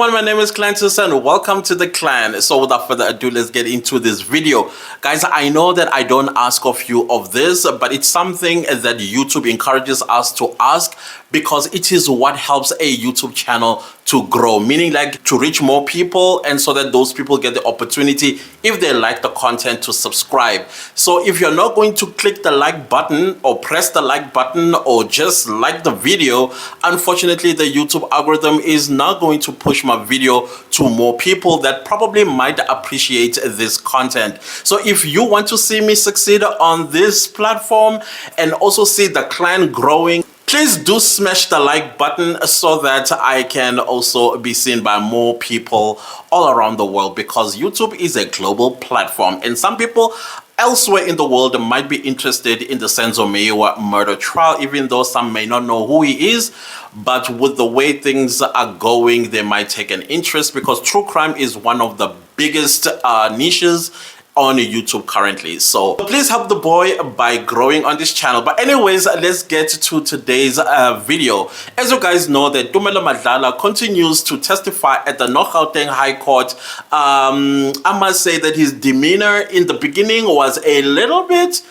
everyone, my name is Clantus and welcome to the clan. So without further ado, let's get into this video. Guys, I know that I don't ask of you of this, but it's something that YouTube encourages us to ask because it is what helps a YouTube channel to grow, meaning like to reach more people, and so that those people get the opportunity, if they like the content, to subscribe. So if you're not going to click the like button or press the like button or just like the video, unfortunately the YouTube algorithm is not going to push my video to more people that probably might appreciate this content. So if you want to see me succeed on this platform and also see the clan growing, please do smash the like button so that I can also be seen by more people all around the world, because YouTube is a global platform and some people elsewhere in the world might be interested in the Senzo Meyiwa murder trial, even though some may not know who he is. But with the way things are going, they might take an interest, because true crime is one of the biggest niches on YouTube currently. So please help the boy by growing on this channel. But anyways, let's get to today's video. As you guys know, that Tumelo Madlala continues to testify at the North Gauteng High Court. I must say that his demeanor in the beginning was a little bit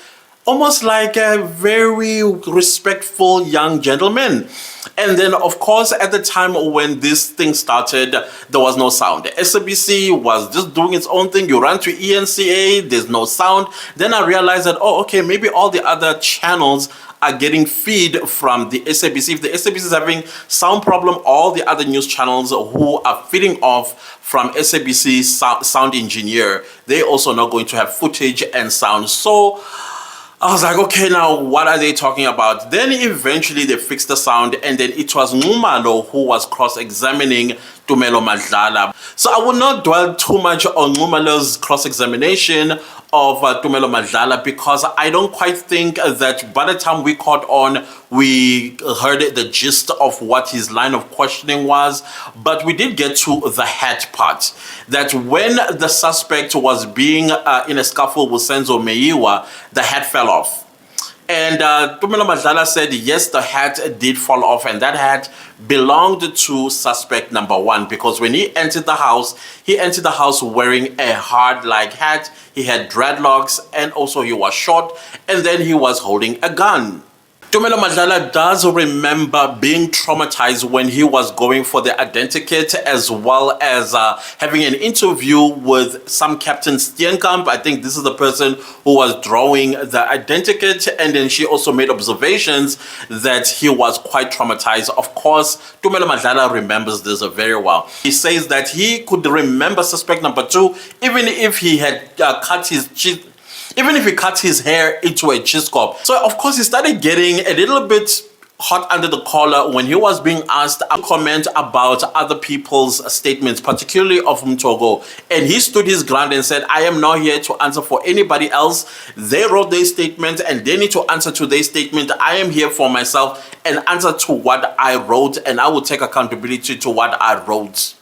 almost like a very respectful young gentleman. And then, of course, at the time when this thing started, there was no sound. The SABC was just doing its own thing. You run to ENCA, there's no sound. Then I realized that, oh, okay, maybe all the other channels are getting feed from the SABC. If the SABC is having sound problem, all the other news channels who are feeding off from SABC sound engineer, they also not going to have footage and sound. So I was like, okay, now what are they talking about? Then eventually they fixed the sound, and then it was Tumelo who was cross-examining Tumelo Madlala. So I will not dwell too much on Tumelo's cross-examination of Tumelo Madlala, because I don't quite think that by the time we caught on, we heard the gist of what his line of questioning was. But we did get to the hat part, that when the suspect was being in a scuffle with Senzo Meyiwa, the hat fell off. And Tumelo Madlala said, yes, the hat did fall off, and that hat belonged to suspect number one, because when he entered the house wearing a hard-like hat. He had dreadlocks, and also he was short, and then he was holding a gun. Tumelo Madlala does remember being traumatized when he was going for the identikit, as well as having an interview with some Captain Steenkamp. I think this is the person who was drawing the identikit, and then she also made observations that he was quite traumatized. Of course, Tumelo Madlala remembers this very well. He says that he could remember suspect number two, even if he had even if he cut his hair into a cheese cob. So of course he started getting a little bit hot under the collar when he was being asked to comment about other people's statements, particularly of Mtogo. And he stood his ground and said, I am not here to answer for anybody else. They wrote their statement and they need to answer to their statement. I am here for myself and answer to what I wrote, and I will take accountability to what I wrote.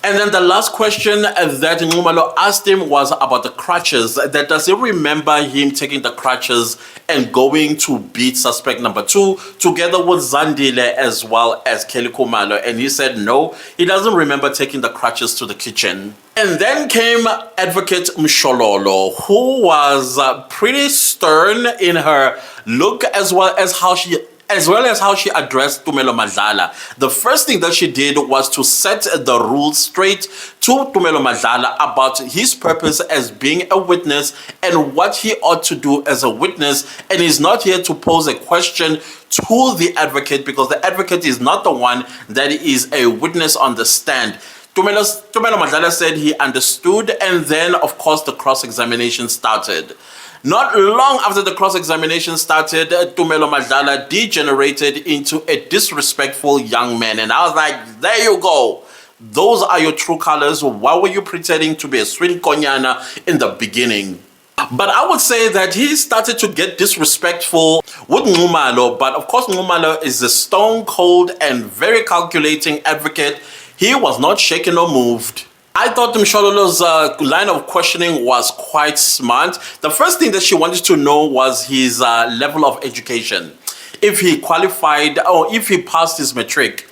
And then the last question that Tumelo asked him was about the crutches. That does he remember him taking the crutches and going to beat suspect number two together with Zandile as well as Kelly Kumalo? And he said no, he doesn't remember taking the crutches to the kitchen. And then came advocate Mshololo, who was pretty stern in her look, as well as how she addressed Tumelo Madlala. The first thing that she did was to set the rules straight to Tumelo Madlala about his purpose as being a witness and what he ought to do as a witness. And he's not here to pose a question to the advocate, because the advocate is not the one that is a witness on the stand. Tumelo Madlala said he understood, and then of course the cross-examination started. Not long after the cross-examination started, Tumelo Madlala degenerated into a disrespectful young man. And I was like, there you go. Those are your true colors. Why were you pretending to be a sweet konyana in the beginning? But I would say that he started to get disrespectful with Tumelo. But of course, Tumelo is a stone cold and very calculating advocate. He was not shaken or moved. I thought Mshololo's line of questioning was quite smart. The first thing that she wanted to know was his level of education. If he qualified or if he passed his matric.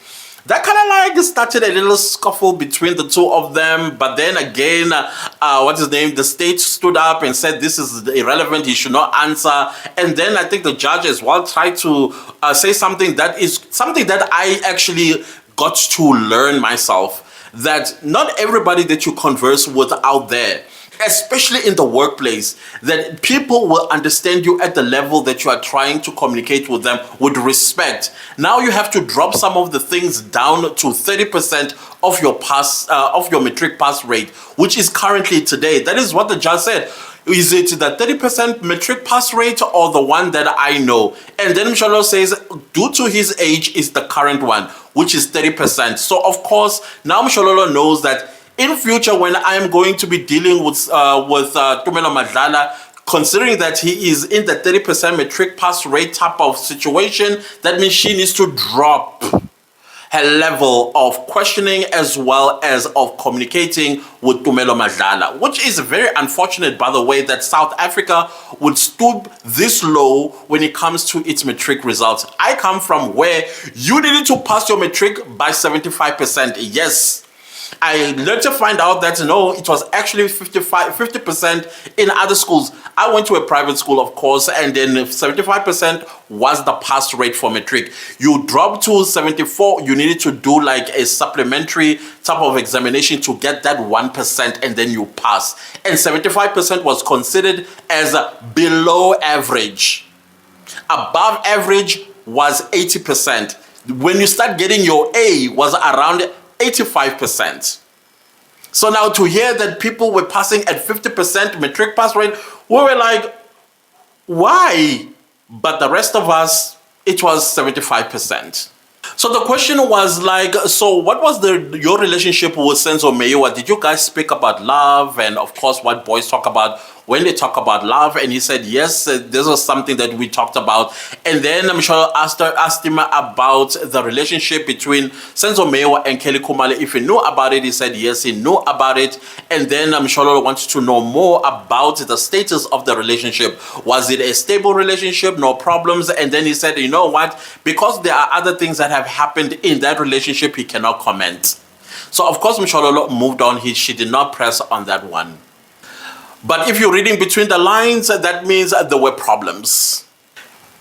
That kind of like started a little scuffle between the two of them. But then again, what's his name? The state stood up and said this is irrelevant. He should not answer. And then I think the judge as well tried to say something that is something that I actually got to learn myself. That not everybody that you converse with out there, especially in the workplace, that people will understand you at the level that you are trying to communicate with them with respect. Now you have to drop some of the things down to 30% of your of your matric pass rate, which is currently today. That is what the judge said. Is it the 30% matric pass rate or the one that I know? And then Mshololo says, due to his age, is the current one, which is 30%. So of course, now Mshololo knows that in future, when I am going to be dealing with Tumelo Madlala, considering that he is in the 30% matric pass rate type of situation, that means she needs to drop her level of questioning as well as of communicating with Tumelo Madlala, which is very unfortunate, by the way, that South Africa would stoop this low when it comes to its matric results. I come from where you needed to pass your matric by 75%. Yes. I later find out that no, it was actually 50% in other schools. I went to a private school, of course, and then 75% was the pass rate for matric. You drop to 74, you needed to do like a supplementary type of examination to get that 1%, and then you pass. And 75% was considered as below average. Above average was 80%. When you start getting your A was around 85%. So now to hear that people were passing at 50% matric pass rate, we were like, why? But the rest of us, it was 75%. So the question was like, so what was your relationship with Senzo Meyiwa? Did you guys speak about love? And of course, what boys talk about when they talk about love? And he said, yes, this was something that we talked about. And then I'm sure asked him about the relationship between Senzo Meyiwa and Kelly Khumalo. If he knew about it, he said, yes, he knew about it. And then Mshololo wanted to know more about the status of the relationship. Was it a stable relationship? No problems? And then he said, you know what? Because there are other things that have happened in that relationship, he cannot comment. So of course, Mshololo moved on. She did not press on that one. But if you're reading between the lines, that means there were problems.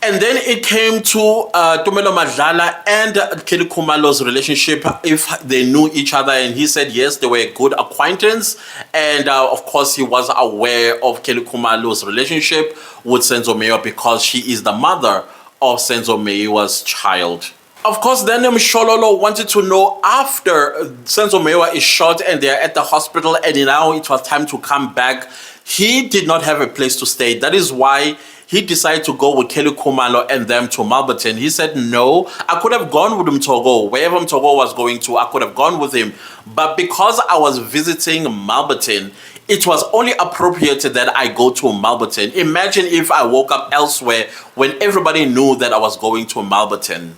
And then it came to Tumelo Madlala and Kelly Khumalo's relationship, if they knew each other. And he said, yes, they were a good acquaintance. And of course, he was aware of Kelly Khumalo's relationship with Senzo Meyiwa because she is the mother of Senzo Meyiwa's child. Of course, then Mshololo wanted to know after Senzo Meyiwa is shot and they're at the hospital and now it was time to come back. He did not have a place to stay. That is why he decided to go with Kelly Khumalo and them to Malberton. He said, no, I could have gone with Mtogo. Wherever Mtogo was going to, I could have gone with him. But because I was visiting Malberton, it was only appropriate that I go to Malberton. Imagine if I woke up elsewhere when everybody knew that I was going to Malberton.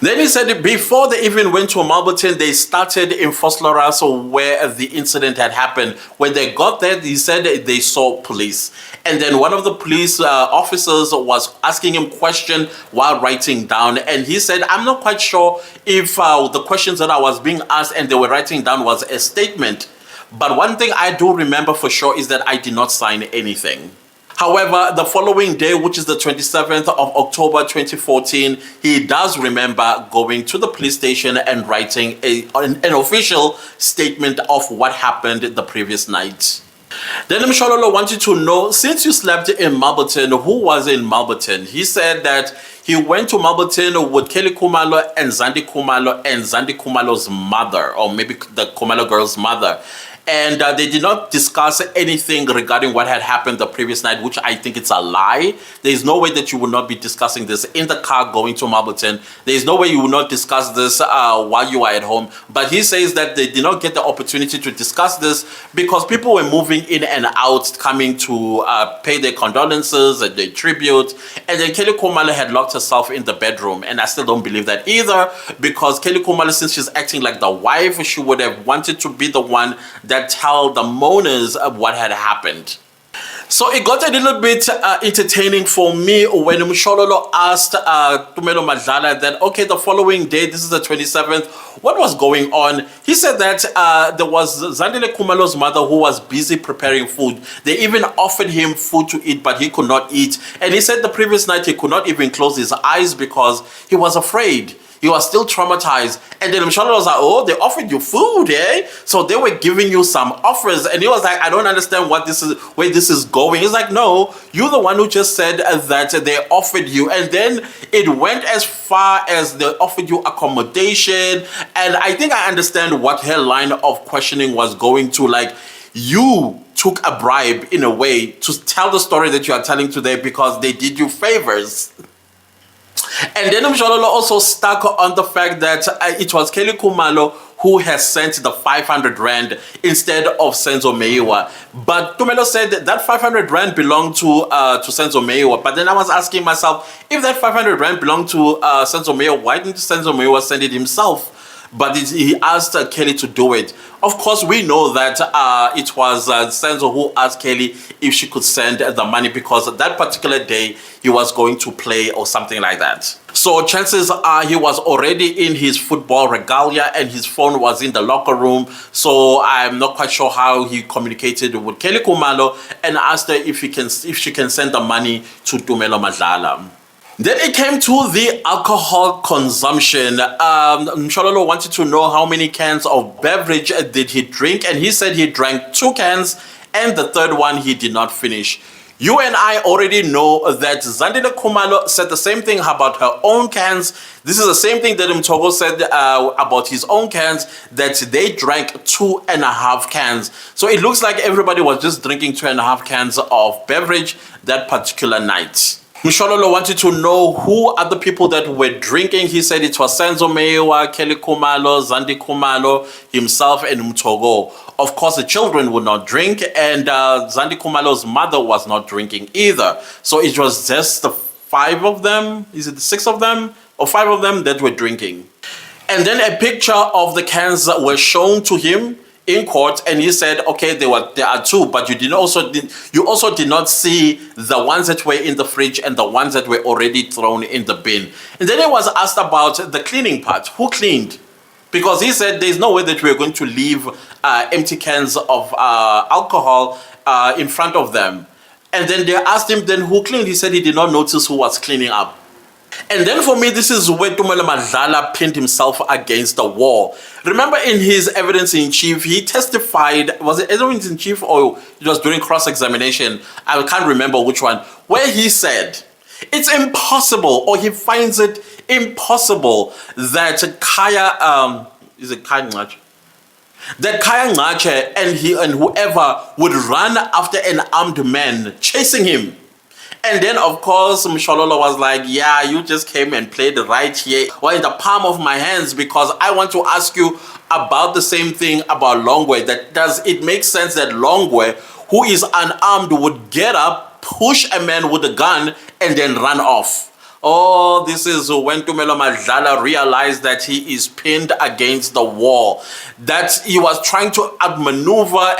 Then he said before they even went to Malberton, they started in Vosloorus where the incident had happened. When they got there, he said they saw police. And then one of the police officers was asking him questions while writing down. And he said, I'm not quite sure if the questions that I was being asked and they were writing down was a statement. But one thing I do remember for sure is that I did not sign anything. However, the following day, which is the 27th of October 2014, he does remember going to the police station and writing an official statement of what happened the previous night. Then Mshololo wanted to know, since you slept in Malberton, who was in Malberton? He said that he went to Malberton with Kelly Khumalo and Zandi Khumalo's mother, or maybe the Khumalo girl's mother. And they did not discuss anything regarding what had happened the previous night, which I think it's a lie. There is no way that you would not be discussing this in the car going to Malberton. There is no way you would not discuss this while you are at home. But he says that they did not get the opportunity to discuss this because people were moving in and out, coming to pay their condolences and their tribute. And then Kelly Khumalo had locked herself in the bedroom. And I still don't believe that either, because Kelly Khumalo, since she's acting like the wife, she would have wanted to be the one that tell the mourners of what had happened. So it got a little bit entertaining for me when Mshololo asked Tumelo Madlala that, okay, the following day, this is the 27th, what was going on? He said that there was Zandile Khumalo's mother who was busy preparing food. They even offered him food to eat, but he could not eat. And he said the previous night he could not even close his eyes because he was afraid. He was still traumatized. And then Mshololo was like, oh, they offered you food, eh? So they were giving you some offers. And he was like, I don't understand what this is, where this is going. He's like, no, you're the one who just said that they offered you. And then it went as far as they offered you accommodation. And I think I understand what her line of questioning was going to. Like, you took a bribe in a way to tell the story that you are telling today because they did you favors. And then Mshololo also stuck on the fact that it was Kelly Khumalo who has sent the 500 Rand instead of Senzo Meyiwa. But Tumelo said that 500 Rand belonged to Senzo Meyiwa. But then I was asking myself, if that 500 Rand belonged to Senzo Meyiwa, why didn't Senzo Meyiwa send it himself? But he asked Kelly to do it. Of course, we know that it was Senzo who asked Kelly if she could send the money because that particular day he was going to play or something like that. So chances are he was already in his football regalia and his phone was in the locker room. So I'm not quite sure how he communicated with Kelly Khumalo and asked her if she can send the money to Tumelo Madlala. Then it came to the alcohol consumption. Mshololo wanted to know how many cans of beverage did he drink, and he said he drank 2 cans, and the third one he did not finish. You and I already know that Zandile Khumalo said the same thing about her own cans. This is the same thing that Mtogo said about his own cans, that they drank 2.5 cans. So it looks like everybody was just drinking 2.5 cans of beverage that particular night. Mshololo wanted to know who are the people that were drinking. He said it was Senzo Meyiwa, Kelly Khumalo, Zandi Khumalo, himself, and Mtogo. Of course, the children would not drink, and Zandi Khumalo's mother was not drinking either. So it was just the 5 of them, is it 6 of them, or 5 of them that were drinking. And then a picture of the cans were shown to him in court, and he said, okay, there are 2, but you also did not see the ones that were in the fridge and the ones that were already thrown in the bin. And then he was asked about the cleaning part. Who cleaned? Because he said there's no way that we're going to leave empty cans of alcohol in front of them. And then they asked him then who cleaned. He said he did not notice who was cleaning up. And then for me, this is where Tumelo Madlala pinned himself against the wall. Remember in his evidence in chief, he testified, was it evidence in chief or it was during cross-examination? I can't remember which one, where he said, it's impossible, or he finds it impossible that Kaya, is it Kaya Ngache? That Kaya Ngache and whoever would run after an armed man chasing him. And then, of course, Mshololo was like, yeah, you just came and played right here, or in the palm of my hands, because I want to ask you about the same thing about Longwe. That does it make sense that Longwe, who is unarmed, would get up, push a man with a gun, and then run off? Oh, this is when Tumelo Madlala realized that he is pinned against the wall. That he was trying to outmaneuver,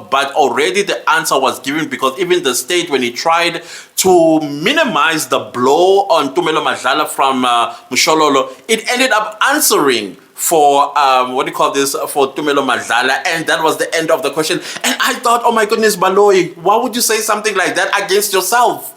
but already the answer was given, because even the state, when he tried to minimize the blow on Tumelo Madlala from Mshololo, it ended up answering for for Tumelo Madlala, and that was the end of the question. And I thought, oh my goodness, Baloyi, why would you say something like that against yourself?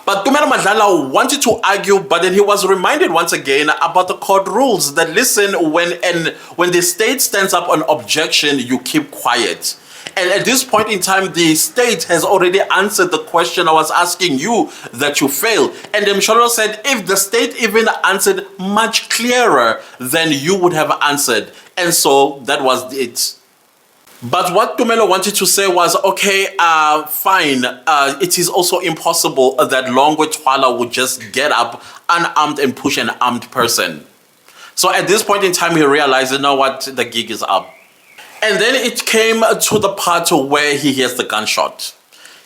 But Tumelo Madlala wanted to argue, but then he was reminded once again about the court rules that, listen, when the state stands up on objection, you keep quiet. And at this point in time, the state has already answered the question I was asking you that you failed. And then Mshololo said, if the state even answered much clearer than you would have answered. And so that was it. But what Tumelo wanted to say was, okay, fine. It is also impossible that Longwe Twala would just get up unarmed and push an armed person. So at this point in time, he realized, you know what, the gig is up. And then it came to the part where he hears the gunshot.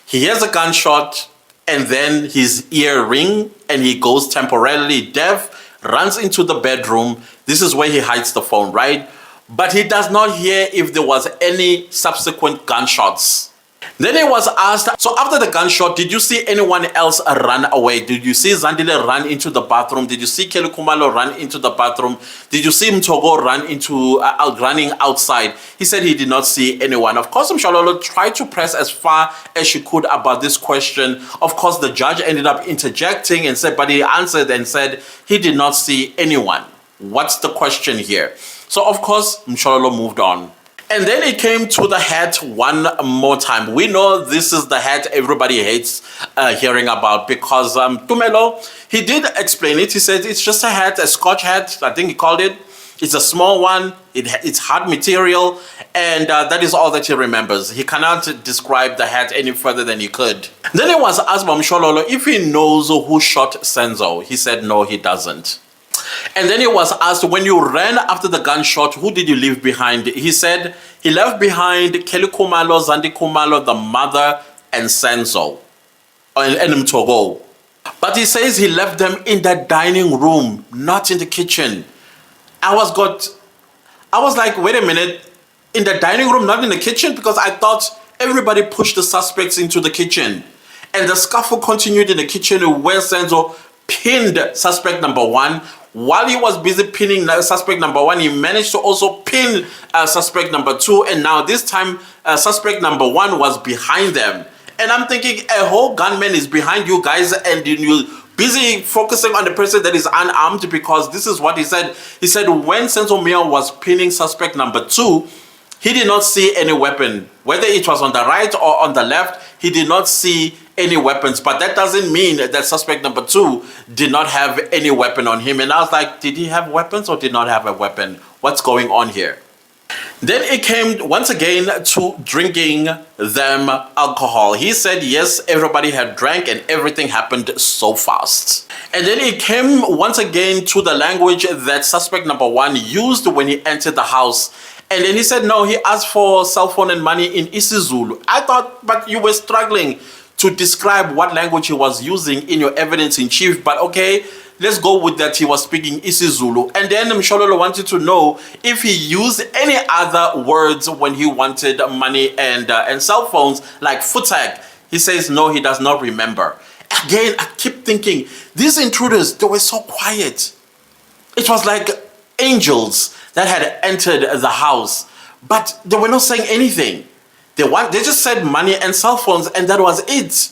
He hears a gunshot, and then his ear ring, and he goes temporarily deaf, runs into the bedroom. This is where he hides the phone, right? But he does not hear if there was any subsequent gunshots. Then he was asked, so after the gunshot, did you see anyone else run away? Did you see Zandile run into the bathroom? Did you see Kelly Khumalo run into the bathroom? Did you see Mtogo running outside? He said he did not see anyone. Of course, Mshololo tried to press as far as she could about this question. Of course, the judge ended up interjecting and said, but he answered and said he did not see anyone. What's the question here? So, of course, Mshololo moved on. And then it came to the hat one more time. We know this is the hat everybody hates hearing about because Tumelo, he did explain it. He said it's just a hat, a Scotch hat, I think he called it. It's a small one. It's hard material. And that is all that he remembers. He cannot describe the hat any further than he could. Then he was asked by Mshololo if he knows who shot Senzo. He said no, he doesn't. And then he was asked, when you ran after the gunshot, who did you leave behind? He said he left behind Kelly Khumalo, Zandi Khumalo, the mother, and Senzo, and Mtogo. But he says he left them in the dining room, not in the kitchen. I was like, wait a minute, in the dining room, not in the kitchen? Because I thought everybody pushed the suspects into the kitchen. And the scuffle continued in the kitchen where Senzo pinned suspect number one. While he was busy pinning suspect number one, he managed to also pin suspect number two. And now this time, suspect number one was behind them. And I'm thinking, a whole gunman is behind you guys and you're busy focusing on the person that is unarmed, because this is what he said. He said when Senzo Meyiwa was pinning suspect number two, he did not see any weapon. Whether it was on the right or on the left, he did not see any weapons. But that doesn't mean that suspect number two did not have any weapon on him. And I was like, did he have weapons or did not have a weapon? What's going on here? Then it came once again to drinking them alcohol. He said, yes, everybody had drank and everything happened so fast. And then it came once again to the language that suspect number one used when he entered the house. And then he said, no, he asked for cell phone and money in isiZulu. I thought, but you were struggling to describe what language he was using in your evidence in chief. But okay, let's go with that. He was speaking isiZulu. And then Mshololo wanted to know if he used any other words when he wanted money and cell phones, like futag. He says, no, he does not remember. Again, I keep thinking, these intruders, they were so quiet. It was like angels that had entered the house, but they were not saying anything. They just said money and cell phones, and that was it.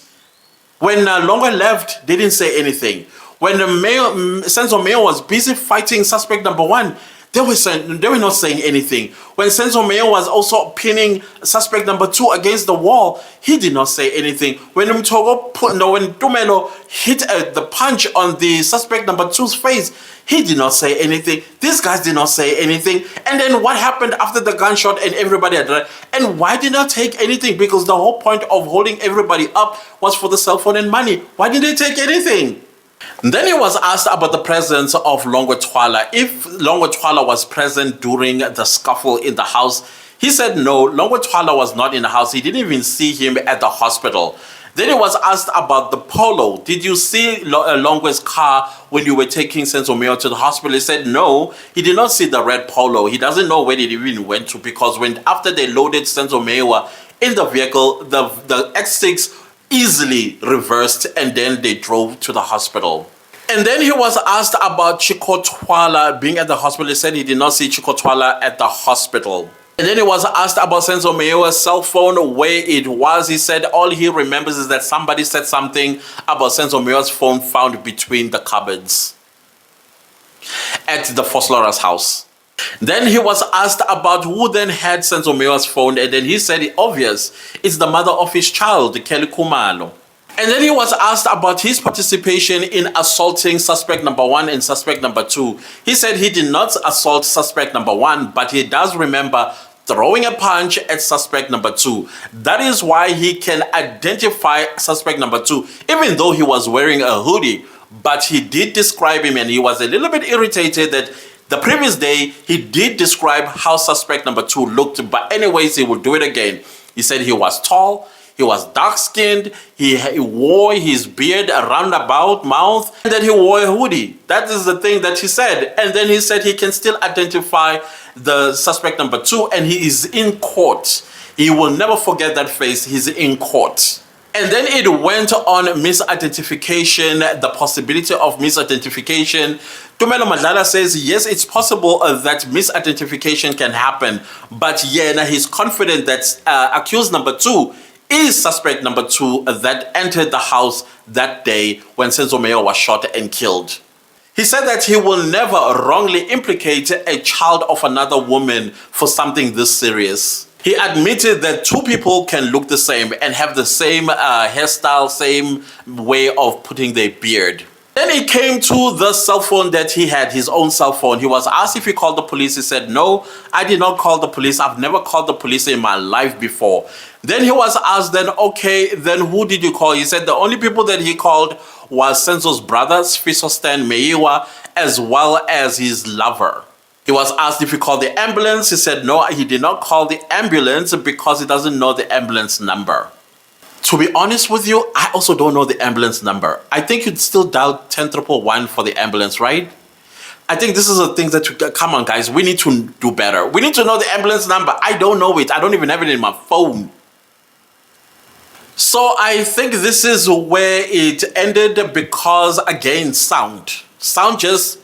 When Longa left, they didn't say anything. When the Senzo Meyiwa was busy fighting suspect number one, they were not saying anything. When Senzo Meyiwa was also pinning suspect number two against the wall, he did not say anything. When Tumelo hit the punch on the suspect number two's face, he did not say anything. These guys did not say anything. And then what happened after the gunshot and everybody had died? And why did not take anything? Because the whole point of holding everybody up was for the cell phone and money. Why didn't they take anything? Then he was asked about the presence of Longwe Twala. If Longwe Twala was present during the scuffle in the house, he said no, Longwe Twala was not in the house. He didn't even see him at the hospital. Then he was asked about the polo. Did you see Longwe's car when you were taking Senzo Meyiwa to the hospital? He said no, he did not see the red polo. He doesn't know where it even went to, because after they loaded Senzo Meyiwa in the vehicle, the X6 easily reversed and then they drove to the hospital. And then he was asked about Chiko Twala being at the hospital. He said he did not see Chiko Twala at the hospital. And then he was asked about Senzo Meyiwa's cell phone, where it was. He said all he remembers is that somebody said something about Senzo Meyiwa's phone found between the cupboards at the Foslera's house. Then he was asked about who then had Senzo Meyiwa's phone, and then he said, obvious, it's the mother of his child, Kelly Khumalo. And then he was asked about his participation in assaulting suspect number one and suspect number two. He said he did not assault suspect number one, but he does remember throwing a punch at suspect number two. That is why he can identify suspect number two, even though he was wearing a hoodie. But he did describe him, and he was a little bit irritated that the previous day, he did describe how suspect number two looked, but anyways, he would do it again. He said he was tall, he was dark-skinned, he wore his beard, a roundabout mouth, and then he wore a hoodie. That is the thing that he said. And then he said he can still identify the suspect number two, and he is in court. He will never forget that face. He's in court. And then it went on misidentification, the possibility of misidentification. Tumelo Madlala says, yes, it's possible that misidentification can happen. But yeah, he's confident that accused number 2 is suspect number 2 that entered the house that day when Senzo Meyiwa was shot and killed. He said that he will never wrongly implicate a child of another woman for something this serious. He admitted that 2 people can look the same and have the same hairstyle, same way of putting their beard. Then he came to the cell phone that he had, his own cell phone. He was asked if he called the police. He said, no, I did not call the police. I've never called the police in my life before. Then he was asked then, okay, then who did you call? He said the only people that he called was Senzo's brothers, Senzo Meyiwa, as well as his lover. He was asked if he called the ambulance. He said no, he did not call the ambulance because he doesn't know the ambulance number. To be honest with you, I also don't know the ambulance number. I think you'd still dial 1011 for the ambulance, right? I think this is a thing that, come on guys, we need to do better. We need to know the ambulance number. I don't know it. I don't even have it in my phone. So I think this is where it ended because, again, sound just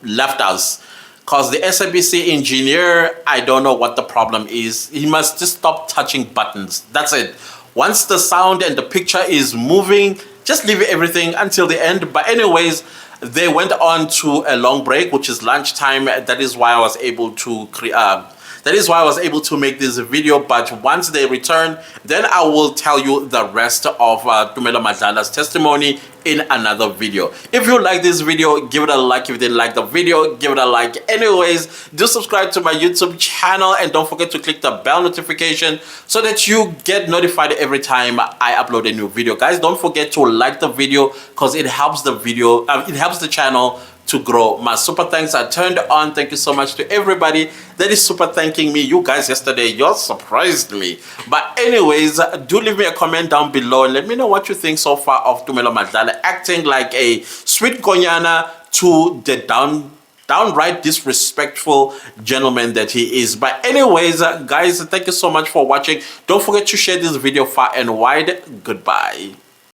left us. Because the SABC engineer, I don't know what the problem is. He must just stop touching buttons. That's it. Once the sound and the picture is moving, just leave everything until the end. But anyways, they went on to a long break, which is lunchtime. That is why I was able to make this video. But once they return, then I will tell you the rest of Tumelo Madlala's testimony in another video. If you like this video, give it a like. If you didn't like the video, give it a like. Anyways, do subscribe to my YouTube channel and don't forget to click the bell notification so that you get notified every time I upload a new video. Guys, don't forget to like the video because it helps the video, it helps the channel to grow. My super thanks are turned on. Thank you so much to everybody that is super thanking me. You guys yesterday, you surprised me. But anyways, do leave me a comment down below and let me know what you think so far of Tumelo Madlala acting like a sweet Konyana to the downright disrespectful gentleman that he is. But anyways, guys, thank you so much for watching. Don't forget to share this video far and wide. Goodbye.